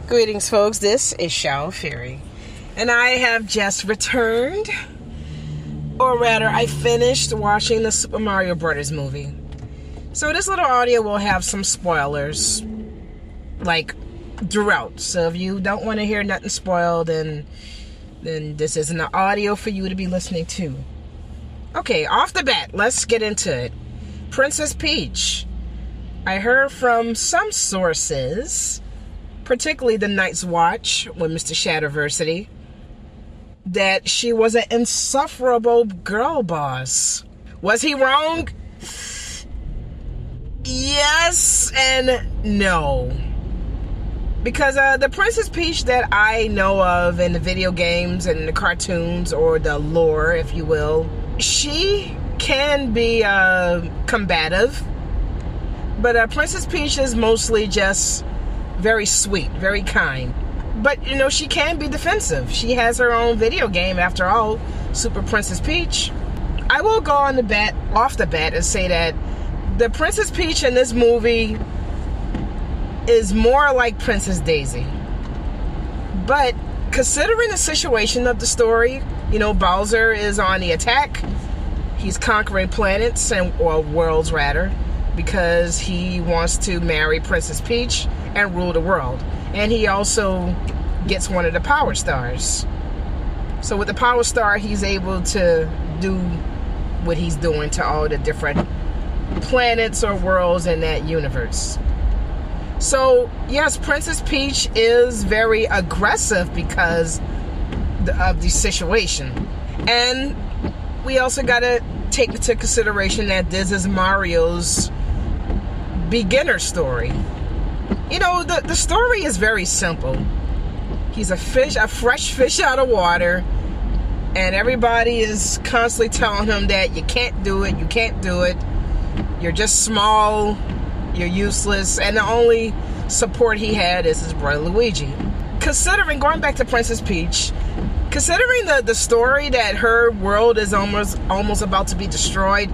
Greetings, folks. This is Xiao-Fury, and I have just returned, or rather, I finished watching the Super Mario Brothers movie. So this little audio will have some spoilers, like, throughout. So if you don't want to hear nothing spoiled, then this isn't the audio for you to be listening to. Okay, off the bat, let's get into it. Princess Peach. I heard from some sources, particularly the Night's Watch with Mr. Shatterversity, that she was an insufferable girl boss. Was he wrong? Yes and no. Because the Princess Peach that I know of in the video games and the cartoons, or the lore, if you will, she can be combative. But Princess Peach is mostly just very sweet, very kind. But, you know, she can be defensive. She has her own video game, after all, Super Princess Peach. I will go off the bat and say that the Princess Peach in this movie is more like Princess Daisy. But considering the situation of the story, you know, Bowser is on the attack. He's conquering planets, or worlds rather, because he wants to marry Princess Peach and rule the world. And he also gets one of the Power Stars. So with the Power Star, he's able to do what he's doing to all the different planets or worlds in that universe. So yes, Princess Peach is very aggressive because of the situation. And we also got to take into consideration that this is Mario's beginner story. You know, the story is very simple. He's a fresh fish out of water, and everybody is constantly telling him that you can't do it, you're just small, you're useless, and the only support he had is his brother Luigi. Going back to Princess Peach, considering the story that her world is almost about to be destroyed,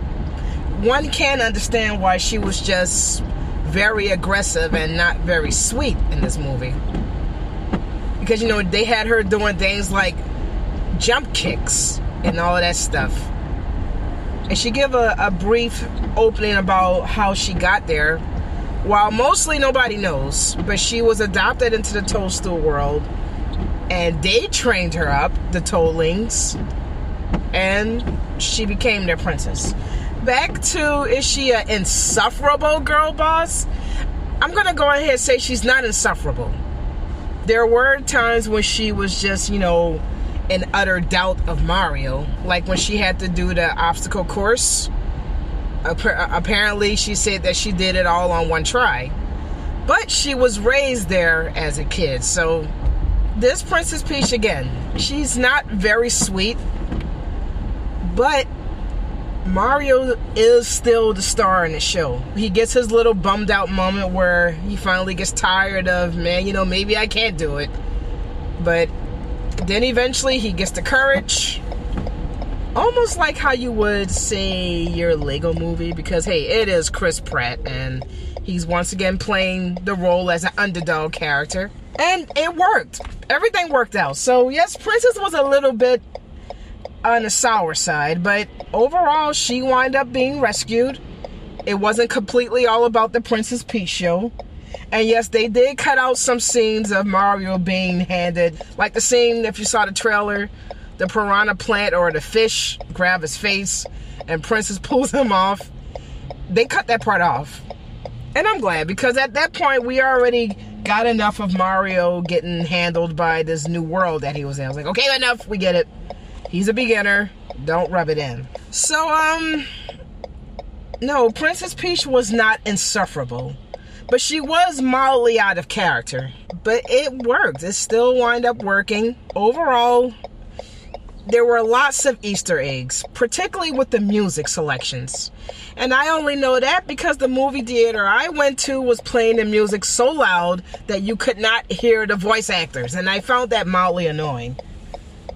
one can understand why she was just very aggressive and not very sweet in this movie. Because, you know, they had her doing things like jump kicks and all of that stuff. And she gave a brief opening about how she got there, while mostly nobody knows. But she was adopted into the Toadstool world, and they trained her up, the Toadlings, and she became their princess. Back to, is she an insufferable girl boss? I'm going to go ahead and say she's not insufferable. There were times when she was just, you know, in utter doubt of Mario. Like when she had to do the obstacle course. Apparently she said that she did it all on one try. But she was raised there as a kid. So this Princess Peach, again, she's not very sweet. But Mario is still the star in the show. He gets his little bummed out moment where he finally gets tired of, man, you know, maybe I can't do it. But then eventually he gets the courage. Almost like how you would say your Lego movie, because hey, it is Chris Pratt, and he's once again playing the role as an underdog character. And it worked. Everything worked out. So yes, Princess was a little bit on the sour side, but overall she wound up being rescued. It wasn't completely all about the Princess Peach show. And yes, they did cut out some scenes of Mario being handed, like the scene, if you saw the trailer, the piranha plant or the fish grab his face and Princess pulls him off. They cut that part off. And I'm glad, because at that point we already got enough of Mario getting handled by this new world that he was in. I was like, okay, enough, we get it. He's a beginner. Don't rub it in. So, no, Princess Peach was not insufferable. But she was mildly out of character. But it worked. It still wound up working. Overall, there were lots of Easter eggs, particularly with the music selections. And I only know that because the movie theater I went to was playing the music so loud that you could not hear the voice actors. And I found that mildly annoying.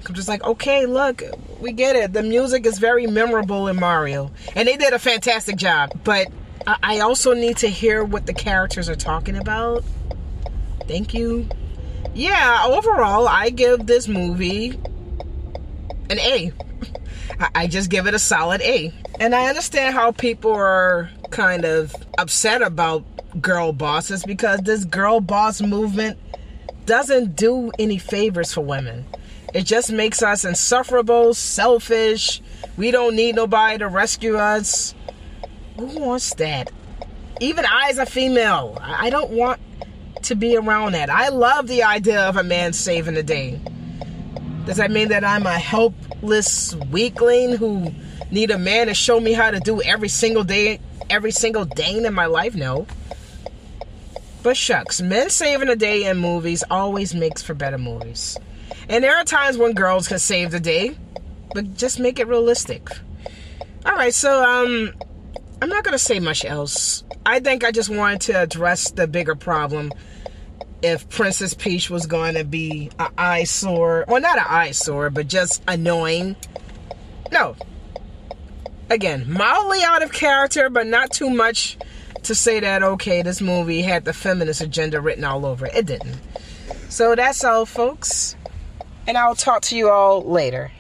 I'm just like, okay, look, we get it. The music is very memorable in Mario. And they did a fantastic job. But I also need to hear what the characters are talking about. Thank you. yeah, overall, I give this movie an A. I just give it a solid A. And I understand how people are kind of upset about girl bosses, because this girl boss movement doesn't do any favors for women. It just makes us insufferable, selfish. We don't need nobody to rescue us. Who wants that? Even I as a female, I don't want to be around that. I love the idea of a man saving the day. Does that mean that I'm a helpless weakling who need a man to show me how to do every single day in my life? No. But shucks, men saving the day in movies always makes for better movies. And there are times when girls can save the day, but just make it realistic. Alright, so I'm not going to say much else. I think I just wanted to address the bigger problem. If Princess Peach was going to be an eyesore, well, not an eyesore, but just annoying. No. Again, mildly out of character, but not too much to say that, okay, this movie had the feminist agenda written all over it. It didn't. So that's all, folks. And I'll talk to you all later.